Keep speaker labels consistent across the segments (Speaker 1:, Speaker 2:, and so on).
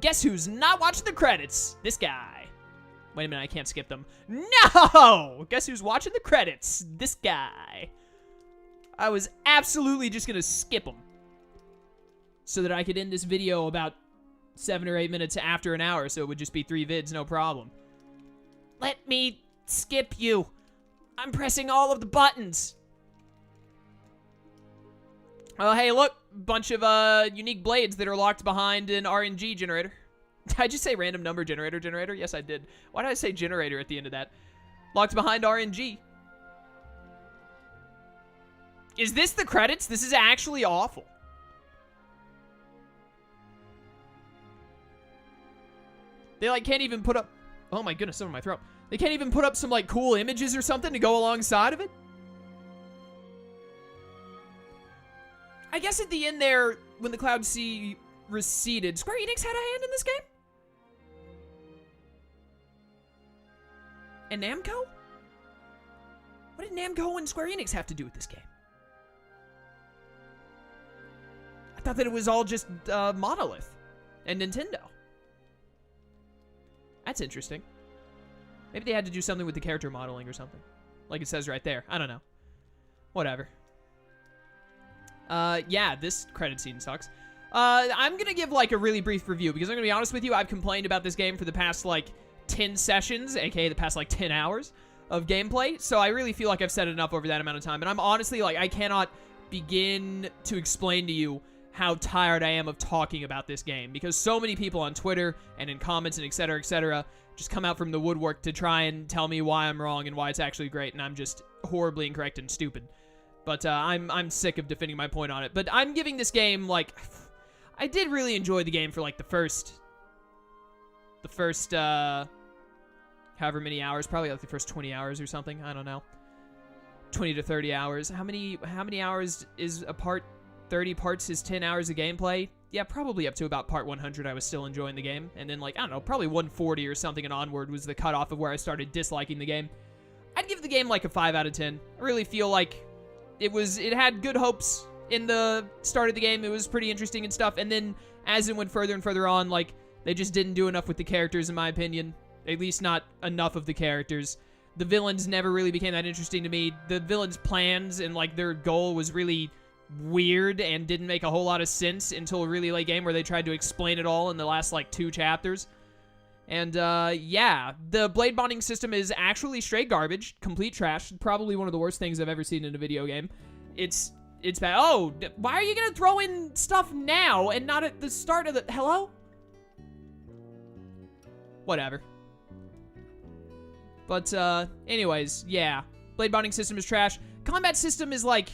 Speaker 1: Guess who's not watching the credits? This guy. Wait a minute, I can't skip them. No! Guess who's watching the credits? This guy. I was absolutely just gonna skip them so that I could end this video about 7 or 8 minutes after an hour, so it would just be 3 vids, no problem. Let me skip you. I'm pressing all of the buttons. Oh, hey, look. Bunch of unique blades that are locked behind an RNG generator. Did I just say random number generator? Yes, I did. Why did I say generator at the end of that? Locked behind RNG. Is this the credits? This is actually awful. They, like, can't even put up... Oh, my goodness, something in my throat. They can't even put up some, like, cool images or something to go alongside of it? I guess at the end there, when the cloud sea receded, Square Enix had a hand in this game? And Namco? What did Namco and Square Enix have to do with this game? I thought that it was all just Monolith and Nintendo. That's interesting. Maybe they had to do something with the character modeling or something. Like it says right there. I don't know. Whatever. Yeah, this credit scene sucks. I'm gonna give, like, a really brief review, because I'm gonna be honest with you, I've complained about this game for the past, like, 10 sessions, aka the past, like, 10 hours of gameplay, so I really feel like I've said enough over that amount of time, and I'm honestly, like, I cannot begin to explain to you how tired I am of talking about this game, because so many people on Twitter and in comments and etc., just come out from the woodwork to try and tell me why I'm wrong and why it's actually great, and I'm just horribly incorrect and stupid. But I'm sick of defending my point on it. But I'm giving this game, like... I did really enjoy the game for, like, the first, however many hours. Probably, like, the first 20 hours or something. I don't know. 20 to 30 hours. How many hours is a part? 30 parts is 10 hours of gameplay? Yeah, probably up to about part 100 I was still enjoying the game. And then, like, I don't know, probably 140 or something and onward was the cutoff of where I started disliking the game. I'd give the game, like, a 5 out of 10. I really feel like... It had good hopes in the start of the game. It was pretty interesting and stuff. And then as it went further and further on, like, they just didn't do enough with the characters, in my opinion. At least not enough of the characters. The villains never really became that interesting to me. The villains' plans and, like, their goal was really weird and didn't make a whole lot of sense until a really late game where they tried to explain it all in the last, like, 2 chapters. And, yeah, the blade bonding system is actually straight garbage, complete trash, probably one of the worst things I've ever seen in a video game. It's bad. Oh, why are you gonna throw in stuff now and not at the start of the... Hello? Whatever. But, anyways, yeah. Blade bonding system is trash. Combat system is, like...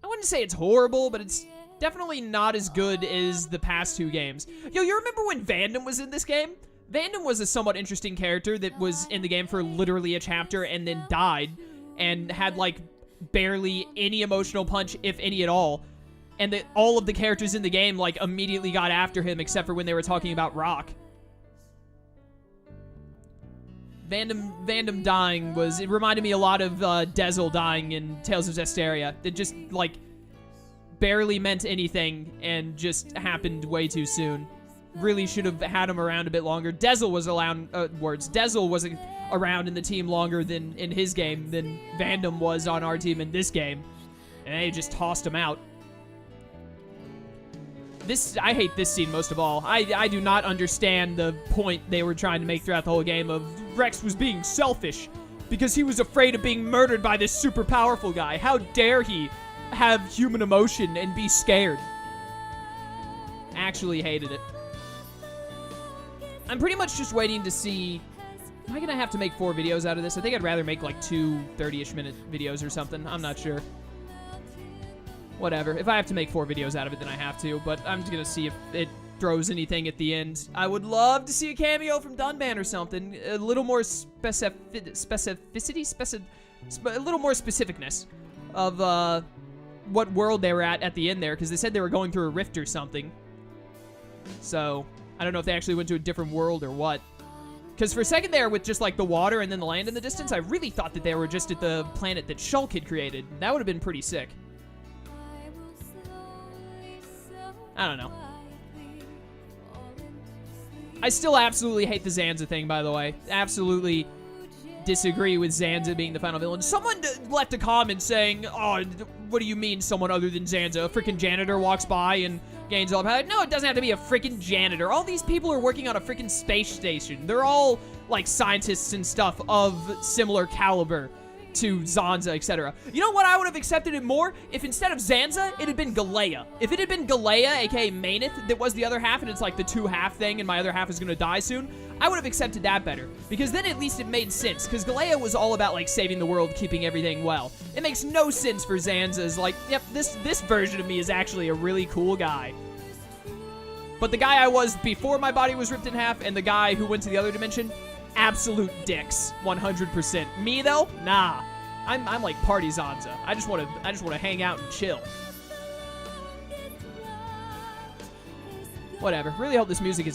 Speaker 1: I wouldn't say it's horrible, but it's definitely not as good as the past 2 games. Yo, you remember when Vandom was in this game? Vandom was a somewhat interesting character that was in the game for literally a chapter and then died and had, like, barely any emotional punch, if any at all. And that all of the characters in the game, like, immediately got after him except for when they were talking about Rock. Vandom dying was... It reminded me a lot of Dezel dying in Tales of Zestiria. It just, like, barely meant anything and just happened way too soon. Really should have had him around a bit longer. Dezel was Dezel was around in the team longer than in his game than Vandom was on our team in this game. And they just tossed him out. I hate this scene most of all. I do not understand the point they were trying to make throughout the whole game of Rex was being selfish because he was afraid of being murdered by this super powerful guy. How dare he have human emotion and be scared? Actually hated it. I'm pretty much just waiting to see... Am I going to have to make 4 videos out of this? I think I'd rather make, like, 2 30-ish minute videos or something. I'm not sure. Whatever. If I have to make 4 videos out of it, then I have to. But I'm just going to see if it throws anything at the end. I would love to see a cameo from Dunban or something. A little more specificity? A little more specificness of what world they were at the end there. Because they said they were going through a rift or something. So... I don't know if they actually went to a different world or what. Because for a second there, with just, like, the water and then the land in the distance, I really thought that they were just at the planet that Shulk had created. That would have been pretty sick. I don't know. I still absolutely hate the Zanza thing, by the way. Absolutely disagree with Zanza being the final villain. Someone left a comment saying, oh, what do you mean someone other than Zanza? A freaking janitor walks by and gains all power. No, it doesn't have to be a freaking janitor. All these people are working on a freaking space station. They're all, like, scientists and stuff of similar caliber to Zanza, etc. You know what? I would have accepted it more if instead of Zanza, it had been Galea. If it had been Galea, aka Maineth, that was the other half, and it's like the two-half thing, and my other half is gonna die soon, I would have accepted that better. Because then at least it made sense. Because Galea was all about, like, saving the world, keeping everything well. It makes no sense for Zanza's, like, yep, this version of me is actually a really cool guy. But the guy I was before my body was ripped in half, and the guy who went to the other dimension, absolute dicks, 100%. Me though, nah. I'm like party Zanza. I just want to hang out and chill. Whatever. Really hope this music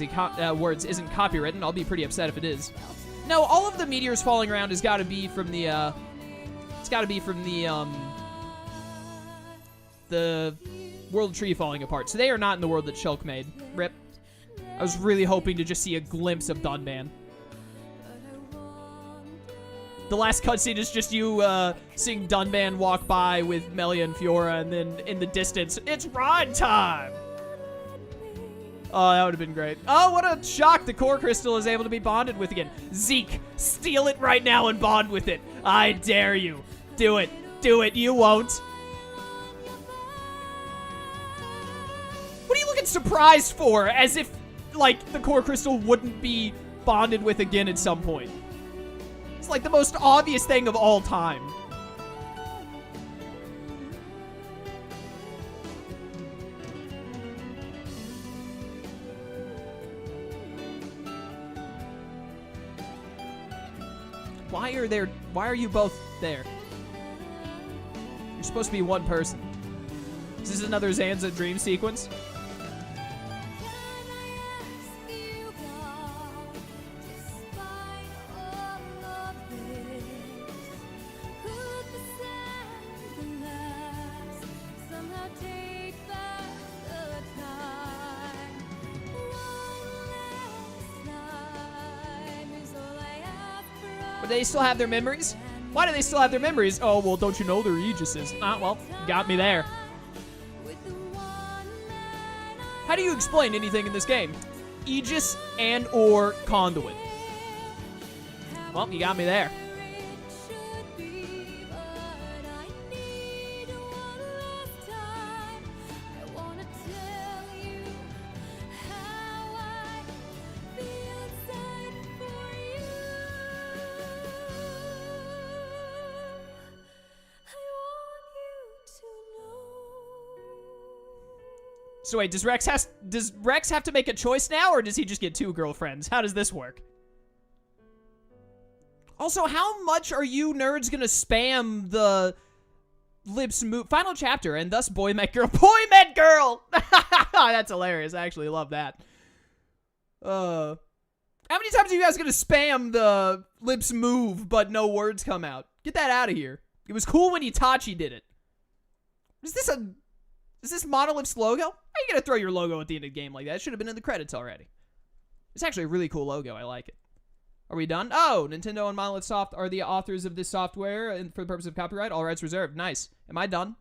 Speaker 1: words isn't copywritten. I'll be pretty upset if it is. No, all of the meteors falling around has got to be from the it's got to be from the world tree falling apart. So they are not in the world that Shulk made. Rip. I was really hoping to just see a glimpse of Dunban. The last cutscene is just you seeing Dunban walk by with Melia and Fiora, and then in the distance, it's ride time! Oh, that would have been great. Oh, what a shock the core crystal is able to be bonded with again. Zeke, steal it right now and bond with it. I dare you. Do it. Do it. You won't. What are you looking surprised for? As if, like, the core crystal wouldn't be bonded with again at some point. It's like the most obvious thing of all time. Why are you both there? You're supposed to be one person. Is this another Zanza dream sequence? But they still have their memories? Why do they still have their memories? Oh, well, don't you know they're Aegis's? Well, got me there. How do you explain anything in this game? Aegis and or Conduit. Well, you got me there. So wait, does Rex have to make a choice now, or does he just get two girlfriends? How does this work? Also, how much are you nerds gonna spam the lips move final chapter and thus boy met girl? Boy met girl! That's hilarious. I actually love that. How many times are you guys gonna spam the lips move but no words come out? Get that out of here. It was cool when Itachi did it. Is this Monolith's logo? How are you gonna throw your logo at the end of the game like that? It should have been in the credits already. It's actually a really cool logo. I like it. Are we done? Oh, Nintendo and Monolith Soft are the authors of this software and for the purpose of copyright. All rights reserved. Nice. Am I done?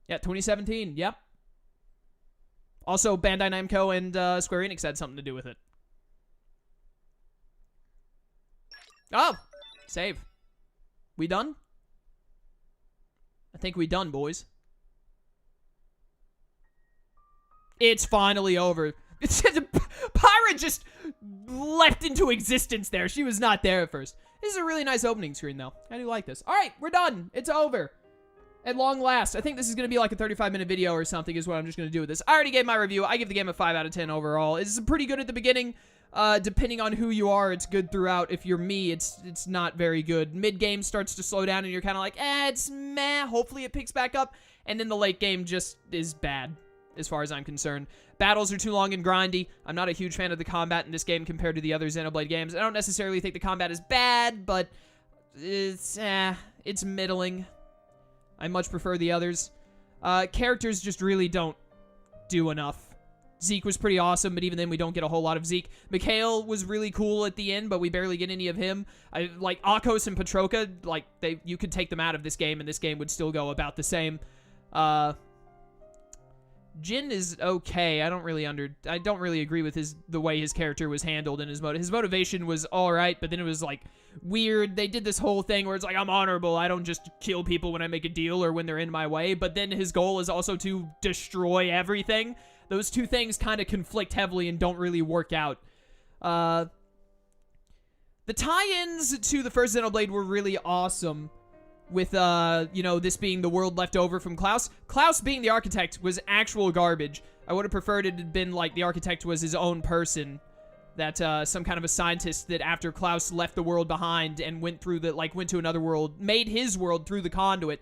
Speaker 1: Yeah, 2017. Yep. Also, Bandai Namco and Square Enix had something to do with it. Oh! Save. We done? I think we done, boys. It's finally over. Pyra just leapt into existence there. She was not there at first. This is a really nice opening screen, though. I do like this. All right, we're done. It's over. At long last. I think this is going to be like a 35-minute video or something is what I'm just going to do with this. I already gave my review. I give the game a 5 out of 10 overall. It's pretty good at the beginning. Depending on who you are, it's good throughout. If you're me, it's not very good. Mid-game starts to slow down, and you're kind of like, it's meh. Hopefully it picks back up. And then the late game just is bad, as far as I'm concerned. Battles are too long and grindy. I'm not a huge fan of the combat in this game compared to the other Xenoblade games. I don't necessarily think the combat is bad, but it's middling. I much prefer the others. Characters just really don't do enough Zeke was pretty awesome, but even then we don't get a whole lot of Zeke. Mikhail was really cool at the end, but we barely get any of him. I like Akos and Petroka, like you could take them out of this game and this game would still go about the same. Jin is okay. I don't really agree with the way his character was handled and his motivation was all right, but then it was like weird. They did this whole thing where it's like, I'm honorable. I don't just kill people when I make a deal or when they're in my way, but then his goal is also to destroy everything. Those two things kind of conflict heavily and don't really work out. The tie-ins to the first Xenoblade were really awesome. With, this being the world left over from Klaus. Klaus being the architect was actual garbage. I would have preferred it had been like the architect was his own person. That, some kind of a scientist that after Klaus left the world behind and went to another world, made his world through the conduit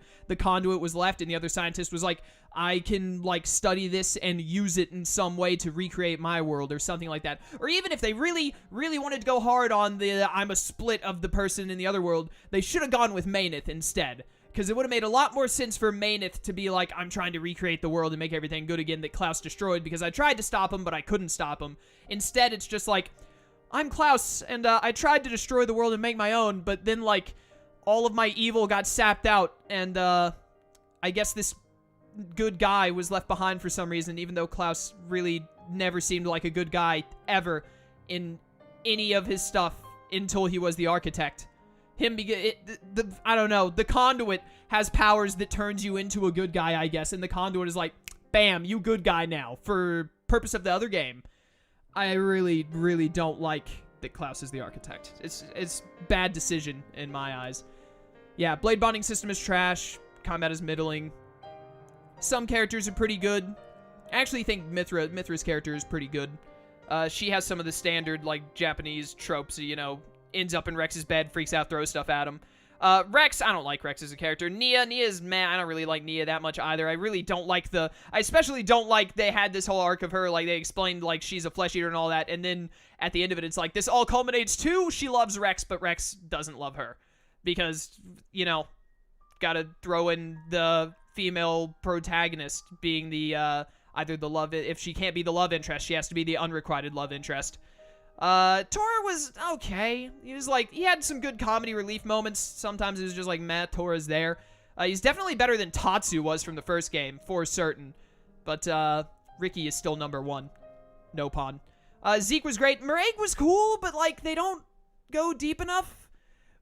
Speaker 1: was left and the other scientist was like, I can, study this and use it in some way to recreate my world or something like that. Or even if they really, really wanted to go hard on I'm a split of the person in the other world, they should have gone with Mainith instead. Because it would have made a lot more sense for Mainith to be like, I'm trying to recreate the world and make everything good again that Klaus destroyed because I tried to stop him, but I couldn't stop him. Instead, it's just like, I'm Klaus, and I tried to destroy the world and make my own, but then, all of my evil got sapped out, and I guess this good guy was left behind for some reason, even though Klaus really never seemed like a good guy ever in any of his stuff until he was the architect. I don't know, the conduit has powers that turns you into a good guy, I guess, and the conduit is like, bam, you good guy now, for purpose of the other game. I really, really don't like that Klaus is the architect. It's bad decision in my eyes. Yeah, blade bonding system is trash, combat is middling. Some characters are pretty good. I actually think Mithra's character is pretty good. She has some of the standard, Japanese tropes, ends up in Rex's bed, freaks out, throws stuff at him. Rex, I don't like Rex as a character. Nia's meh, I don't really like Nia that much either. I really don't like I especially don't like they had this whole arc of her, they explained, she's a flesh eater and all that, and then at the end of it, it's like, this all culminates to, she loves Rex, but Rex doesn't love her. Because, gotta throw in the female protagonist being the, either the love, if she can't be the love interest, she has to be the unrequited love interest. Tora was okay. He had some good comedy relief moments. Sometimes it was just meh, Tora's there. He's definitely better than Tatsu was from the first game, for certain. But, Ricky is still number one. No pun. Zeke was great. Murray was cool, but, they don't go deep enough.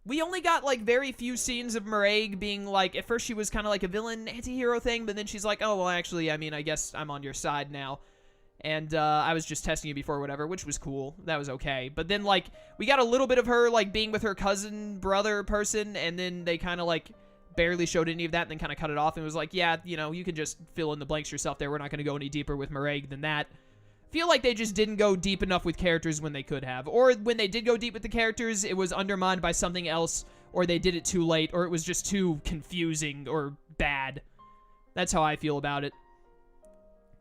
Speaker 1: We only got, very few scenes of Murray being, at first she was kind of like a villain anti-hero thing, but then she's like, oh, well, actually, I guess I'm on your side now. And, I was just testing you before, whatever, which was cool. That was okay. But then, we got a little bit of her, being with her cousin, brother person, and then they kind of, barely showed any of that, and then kind of cut it off, and was like, yeah, you can just fill in the blanks yourself there. We're not going to go any deeper with Murray than that. Feel like they just didn't go deep enough with characters when they could have. Or when they did go deep with the characters, it was undermined by something else, or they did it too late, or it was just too confusing or bad. That's how I feel about it.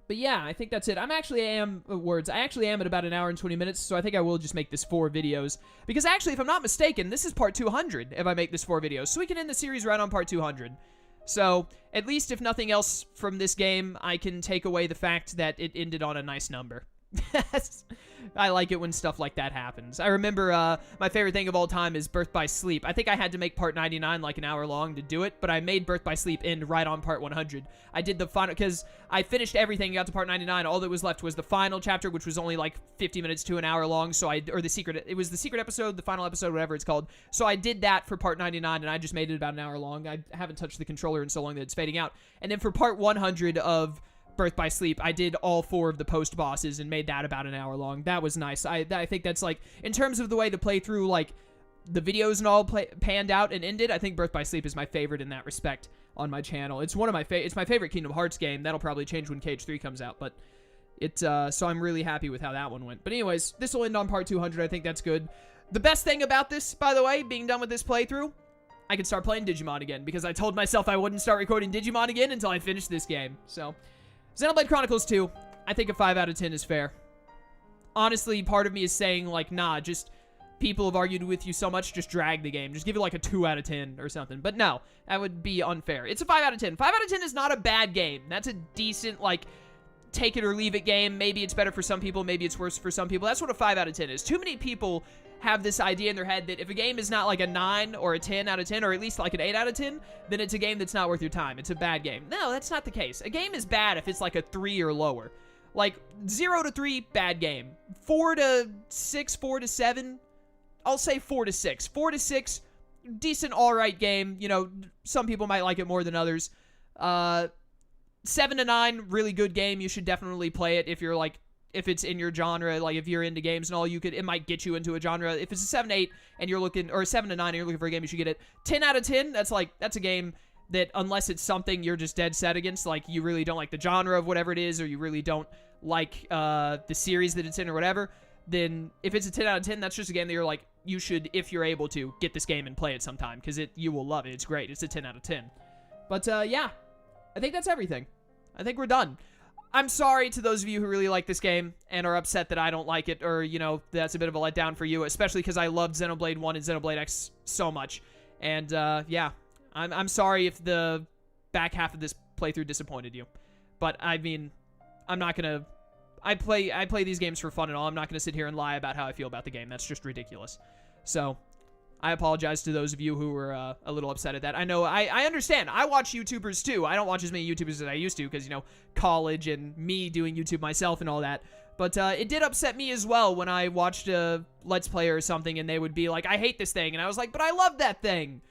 Speaker 1: But yeah, I think that's it. I actually am at about an hour and 20 minutes, so I think I will just make this 4 videos. Because actually, if I'm not mistaken, this is part 200 if I make this 4 videos. So we can end the series right on part 200. So, at least if nothing else from this game, I can take away the fact that it ended on a nice number. I like it when stuff like that happens. I remember my favorite thing of all time is Birth by Sleep. I think I had to make part 99 an hour long to do it, but I made Birth by Sleep end right on part 100. I did the final, because I finished everything, got to part 99, all that was left was the final chapter, which was only 50 minutes to an hour long, it was the secret episode, the final episode, whatever it's called. So I did that for part 99, and I just made it about an hour long. I haven't touched the controller in so long that it's fading out. And then for part 100 of Birth by Sleep, I did all 4 of the post bosses and made that about an hour long. That was nice. I think that's in terms of the way the playthrough, the videos and all panned out and ended, I think Birth by Sleep is my favorite in that respect on my channel. It's one of my it's my favorite Kingdom Hearts game. That'll probably change when Cage 3 comes out, but so I'm really happy with how that one went. But anyways, this will end on part 200. I think that's good. The best thing about this, by the way, being done with this playthrough, I can start playing Digimon again, because I told myself I wouldn't start recording Digimon again until I finished this game. So, Xenoblade Chronicles 2, I think a 5 out of 10 is fair. Honestly, part of me is saying, nah, just people have argued with you so much, just drag the game. Just give it a 2 out of 10 or something. But no, that would be unfair. It's a 5 out of 10. 5 out of 10 is not a bad game. That's a decent, take it or leave it game. Maybe it's better for some people, maybe it's worse for some people. That's what a 5 out of 10 is. Too many people have this idea in their head that if a game is not like a 9 or a 10 out of 10, or at least like an 8 out of 10, then it's a game that's not worth your time. It's a bad game. No, that's not the case. A game is bad if it's like a 3 or lower. Like 0 to 3, bad game. 4 to 6, 4 to 7, I'll say 4 to 6. 4 to 6, decent, alright game. You know, some people might like it more than others. 7 to 9, really good game. You should definitely play it if you're like, if it's in your genre, like if you're into games and all, it might get you into a genre. If it's a 7 to 8 and you're looking, or a 7 to 9 and you're looking for a game, you should get it. 10 out of 10, that's a game that unless it's something you're just dead set against, like you really don't like the genre of whatever it is, or you really don't like the series that it's in or whatever, then if it's a 10 out of 10, that's just a game that you're like, you should, if you're able to, get this game and play it sometime, because you will love it. It's great. It's a 10 out of 10. But yeah, I think that's everything. I think we're done. I'm sorry to those of you who really like this game and are upset that I don't like it, or, you know, that's a bit of a letdown for you, especially because I loved Xenoblade 1 and Xenoblade X so much. And, yeah, I'm sorry if the back half of this playthrough disappointed you. But, I mean, I'm not going to... I play these games for fun and all. I'm not going to sit here and lie about how I feel about the game. That's just ridiculous. So, I apologize to those of you who were a little upset at that. I know, I understand. I watch YouTubers too. I don't watch as many YouTubers as I used to because, you know, college and me doing YouTube myself and all that. But it did upset me as well when I watched a Let's Play or something and they would be like, I hate this thing. And I was like, but I love that thing.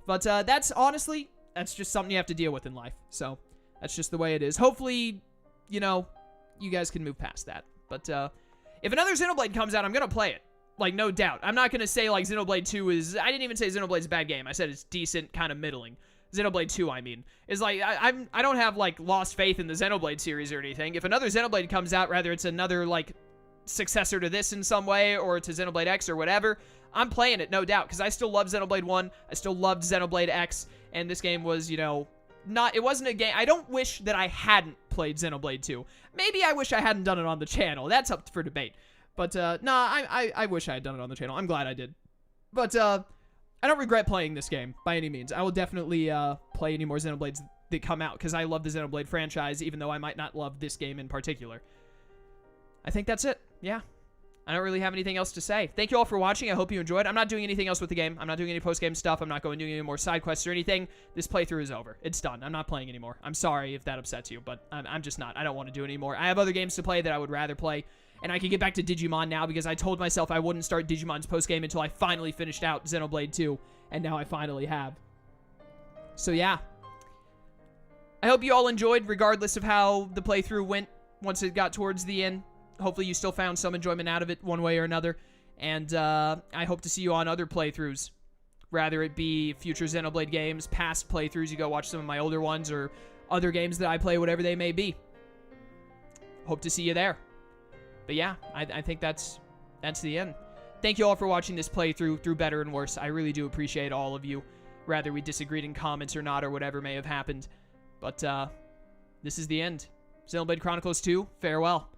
Speaker 1: But that's honestly, that's just something you have to deal with in life. So that's just the way it is. Hopefully, you know, you guys can move past that. But if another Xenoblade comes out, I'm going to play it. Like, no doubt. I'm not going to say, like, Xenoblade 2 is... I didn't even say Xenoblade's a bad game. I said it's decent, kind of middling. Xenoblade 2, I mean. Is like, I don't have, like, lost faith in the Xenoblade series or anything. If another Xenoblade comes out, rather it's another, like, successor to this in some way, or to Xenoblade X or whatever, I'm playing it, no doubt. Because I still love Xenoblade 1. I still loved Xenoblade X. And this game was, you know... It wasn't a game... I don't wish that I hadn't played Xenoblade 2. Maybe I wish I hadn't done it on the channel. That's up for debate. But, nah, I wish I had done it on the channel. I'm glad I did. But, I don't regret playing this game, by any means. I will definitely, play any more Xenoblades that come out, because I love the Xenoblade franchise, even though I might not love this game in particular. I think that's it. Yeah. I don't really have anything else to say. Thank you all for watching. I hope you enjoyed. I'm not doing anything else with the game. I'm not doing any post-game stuff. I'm not going to do any more side quests or anything. This playthrough is over. It's done. I'm not playing anymore. I'm sorry if that upsets you, but I'm just not. I don't want to do it anymore. I have other games to play that I would rather play. And I can get back to Digimon now because I told myself I wouldn't start Digimon's postgame until I finally finished out Xenoblade 2. And now I finally have. So yeah. I hope you all enjoyed regardless of how the playthrough went once it got towards the end. Hopefully you still found some enjoyment out of it one way or another. And I hope to see you on other playthroughs. Rather it be future Xenoblade games, past playthroughs. You go watch some of my older ones or other games that I play, whatever they may be. Hope to see you there. But yeah, I think that's the end. Thank you all for watching this playthrough through better and worse. I really do appreciate all of you. Rather we disagreed in comments or not or whatever may have happened. But this is the end. Xenoblade Chronicles 2, farewell.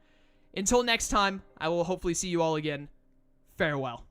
Speaker 1: Until next time, I will hopefully see you all again. Farewell.